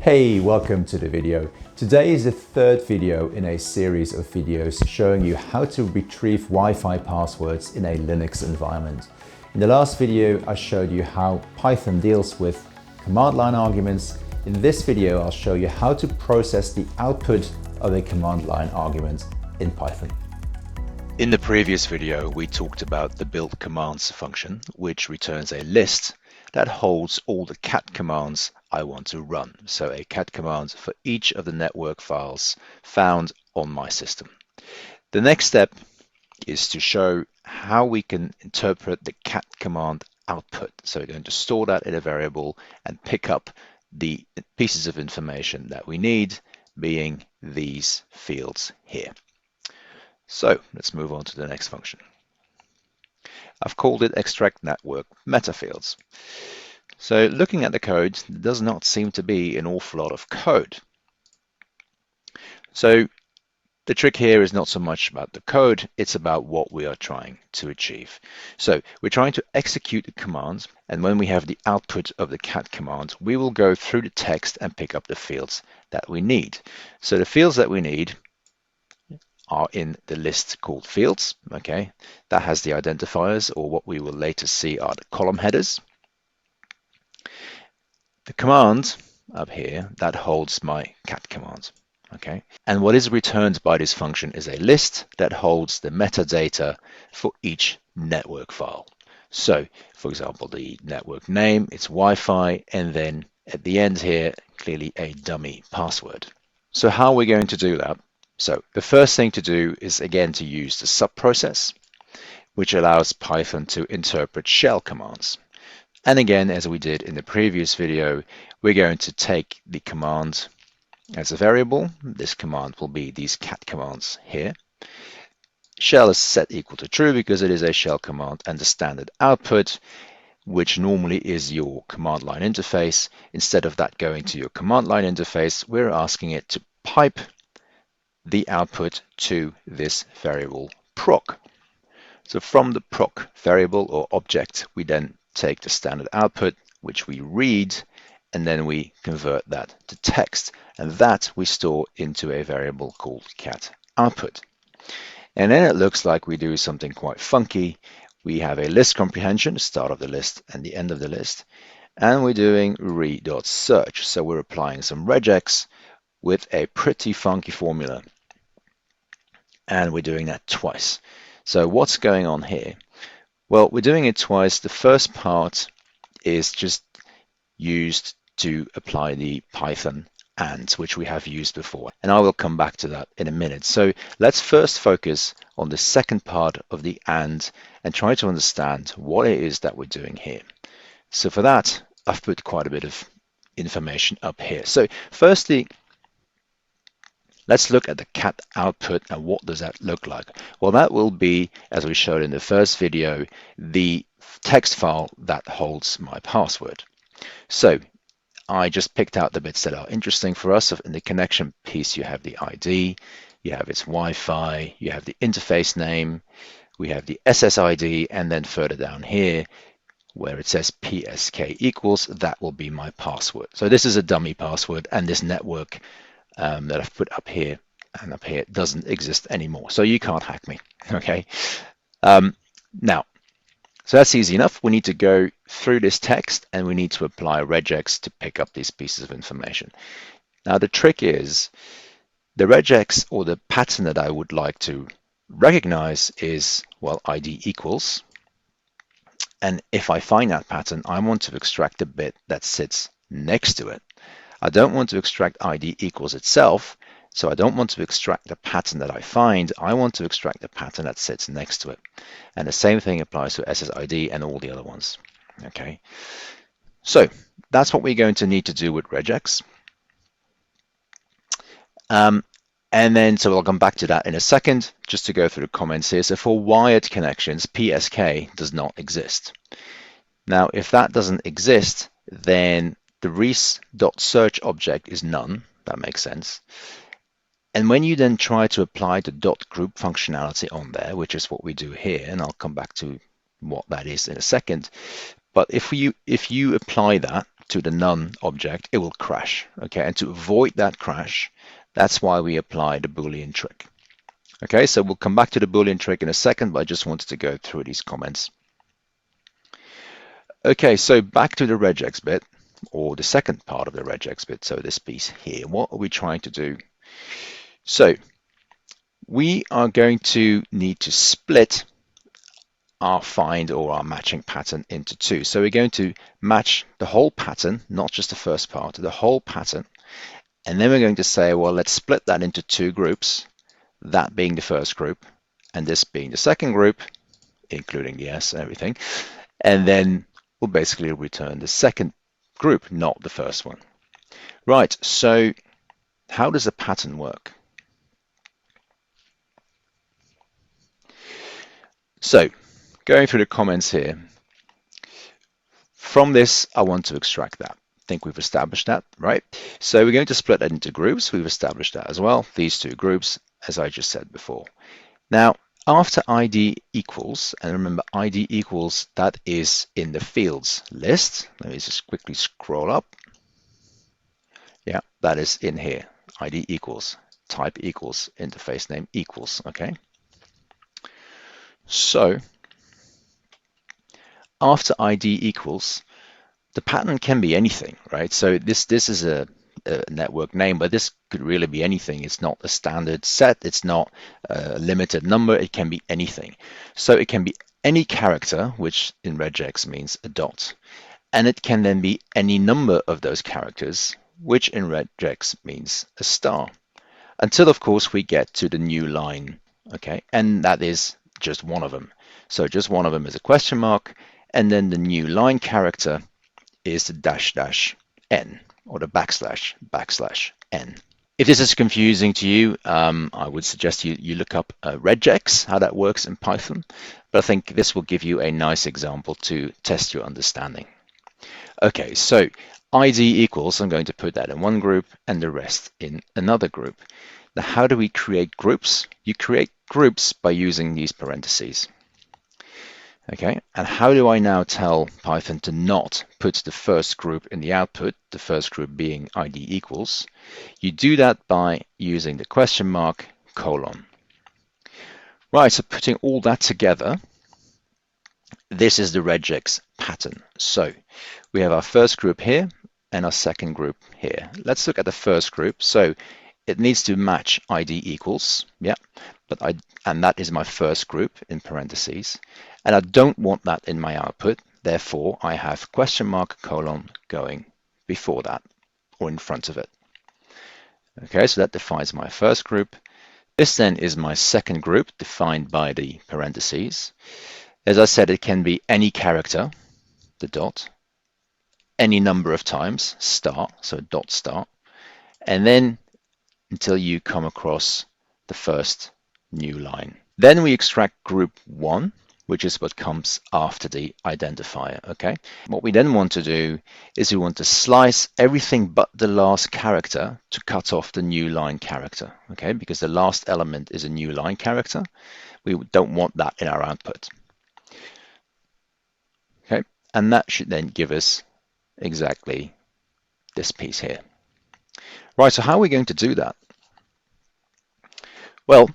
Hey, welcome to the video. Today is the third video in a series of videos showing you how to retrieve Wi-Fi passwords in a Linux environment. In the last video, I showed you how Python deals with command line arguments. In this video, I'll show you how to process the output of a command line argument in Python. In the previous video, we talked about the build commands function, which returns a list that holds all the cat commands I want to run. So a cat command for each of the network files found on my system. The next step is to show how we can interpret the cat command output. So we're going to store that in a variable and pick up the pieces of information that we need, being these fields here. So let's move on to the next function. I've called it extract network meta fields. So looking at the code, there does not seem to be an awful lot of code. So the trick here is not so much about the code, it's about what we are trying to achieve. So we're trying to execute the command, and when we have the output of the cat command, we will go through the text and pick up the fields that we need. So the fields that we need are in the list called fields. Okay, that has the identifiers, or what we will later see are the column headers. The command up here that holds my cat command. Okay, and what is returned by this function is a list that holds the metadata for each network file. So for example, the network name, it's Wi-Fi, and then at the end here clearly a dummy password. So how are we going to do that? So the first thing to do is again to use the SubProcess, which allows Python to interpret shell commands. And again, as we did in the previous video, we're going to take the command as a variable. This command will be these cat commands here. Shell is set equal to true because it is a shell command, and the standard output, which normally is your command line interface. Instead of that going to your command line interface, we're asking it to pipe the output to this variable proc. So from the proc variable or object, we then take the standard output, which we read, and then we convert that to text, and that we store into a variable called cat output. And then it looks like we do something quite funky. We have a list comprehension, the start of the list and the end of the list, and we're doing re.search. So we're applying some regex with a pretty funky formula, and we're doing that twice. So what's going on here? Well, we're doing it twice. The first part is just used to apply the Python and, which we have used before, and I will come back to that in a minute. So let's first focus on the second part of the and try to understand what it is that we're doing here. So for that, I've put quite a bit of information up here. So firstly, let's look at the cat output, and what does that look like? Well, that will be, as we showed in the first video, the text file that holds my password. So I just picked out the bits that are interesting for us. In the connection piece, you have the ID, you have its Wi-Fi, you have the interface name, we have the SSID, and then further down here, where it says PSK equals, that will be my password. So this is a dummy password, and this network that I've put up here and up here doesn't exist anymore, so you can't hack me. Okay, now, so that's easy enough. We need to go through this text, and we need to apply regex to pick up these pieces of information. Now the trick is, the regex, or the pattern that I would like to recognize, is, well, ID equals, and if I find that pattern, I want to extract the bit that sits next to it. I don't want to extract ID equals itself, so I don't want to extract the pattern that I find. I want to extract the pattern that sits next to it. And the same thing applies to SSID and all the other ones. Okay, so that's what we're going to need to do with regex. And then, so I'll come back to that in a second, just to go through the comments here. So for wired connections, PSK does not exist. Now, if that doesn't exist, then the res.search object is none. That makes sense. And when you then try to apply the .group functionality on there, which is what we do here, and I'll come back to what that is in a second, but if you apply that to the none object, it will crash. Okay, and to avoid that crash, that's why we apply the Boolean trick. Okay, so we'll come back to the Boolean trick in a second, but I just wanted to go through these comments. Okay, so back to the regex bit, or the second part of the regex bit, so this piece here. What are we trying to do? So we are going to need to split our find or our matching pattern into two. So we're going to match the whole pattern, not just the first part, the whole pattern. And then we're going to say, well, let's split that into two groups, that being the first group and this being the second group, including the S and everything. And then we'll basically return the second group, not the first one. Right, so how does a pattern work? So going through the comments here, from this, I want to extract that. I think we've established that, right? So we're going to split that into groups. We've established that as well, these two groups, as I just said before. Now, after ID equals, and remember ID equals, that is in the fields list. Let me just quickly scroll up. Yeah, that is in here. ID equals, type equals, interface name equals, okay? So after ID equals, the pattern can be anything, right? So this is a network name, but this could really be anything. It's not a standard set. It's not a limited number. It can be anything. So it can be any character, which in regex means a dot. And it can then be any number of those characters, which in regex means a star. Until, of course, we get to the new line, okay? And that is just one of them. So just one of them is a question mark. And then the new line character is the dash dash n, or the backslash n. If this is confusing to you, I would suggest you look up regex, how that works in Python. But I think this will give you a nice example to test your understanding. Okay, so ID equals, I'm going to put that in one group and the rest in another group. Now, how do we create groups? You create groups by using these parentheses. Okay, and how do I now tell Python to not put the first group in the output, the first group being ID equals? You do that by using the question mark colon. Right, so putting all that together, this is the regex pattern. So we have our first group here and our second group here. Let's look at the first group. So it needs to match ID equals, yeah, and that is my first group in parentheses. And I don't want that in my output. Therefore, I have question mark colon going before that or in front of it. Okay, so that defines my first group. This then is my second group defined by the parentheses. As I said, it can be any character, the dot, any number of times, star, so dot star, and then until you come across the first new line. Then we extract group 1, which is what comes after the identifier, okay? What we then want to do is we want to slice everything but the last character to cut off the new line character, okay? Because the last element is a new line character. We don't want that in our output, okay? And that should then give us exactly this piece here. Right, so how are we going to do that? Well,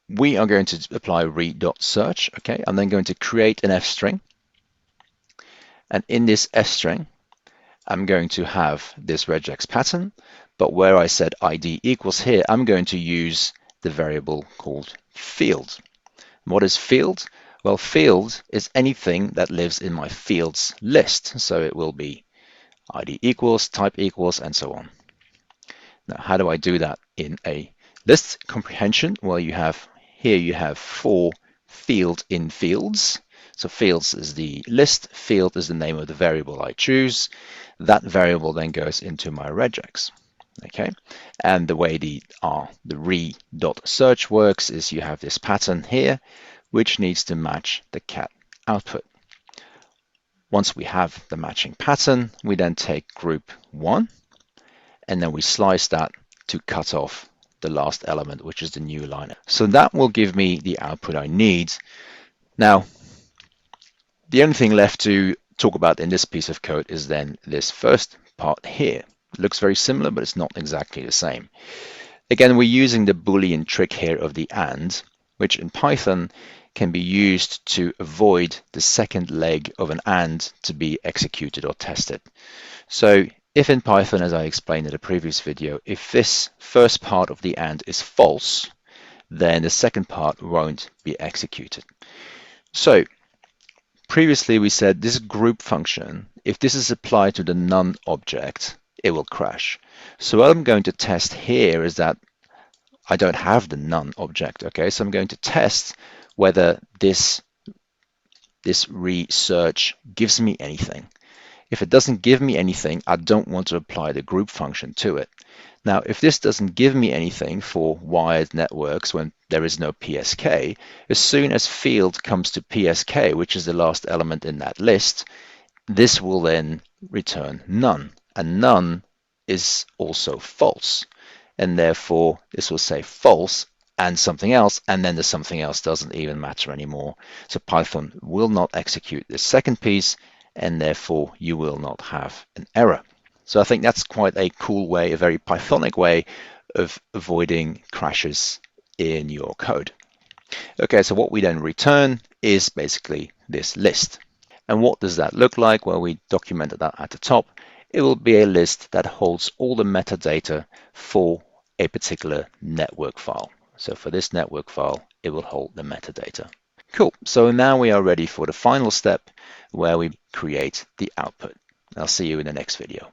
we are going to apply read.search, okay? I'm then going to create an f string. And in this f string, I'm going to have this regex pattern, but where I said ID equals here, I'm going to use the variable called field. What is field? Well, field is anything that lives in my fields list. So it will be ID equals, type equals, and so on. Now, how do I do that in a list comprehension? Well, you have 4 field in fields. So fields is the list, field is the name of the variable I choose. That variable then goes into my regex. Okay, and the way the re.search works is you have this pattern here, which needs to match the cat output. Once we have the matching pattern, we then take group 1, and then we slice that to cut off the last element, which is the new line. So that will give me the output I need. Now, the only thing left to talk about in this piece of code is then this first part here. It looks very similar, but it's not exactly the same. Again, we're using the Boolean trick here of the AND, which in Python can be used to avoid the second leg of an AND to be executed or tested. So if in Python, as I explained in a previous video, if this first part of the AND is false, then the second part won't be executed. So previously we said this group function, if this is applied to the none object, it will crash. So what I'm going to test here is that I don't have the none object, okay? So I'm going to test whether this research gives me anything. If it doesn't give me anything, I don't want to apply the group function to it. Now, if this doesn't give me anything for wired networks when there is no PSK, as soon as field comes to PSK, which is the last element in that list, this will then return none. And none is also false. And therefore, this will say false and something else, and then the something else doesn't even matter anymore. So Python will not execute this second piece, and therefore you will not have an error. So I think that's quite a cool way, a very Pythonic way of avoiding crashes in your code. Okay, so what we then return is basically this list. And what does that look like? Well, we documented that at the top. It will be a list that holds all the metadata for a particular network file. So for this network file, it will hold the metadata. Cool, so now we are ready for the final step where we create the output. I'll see you in the next video.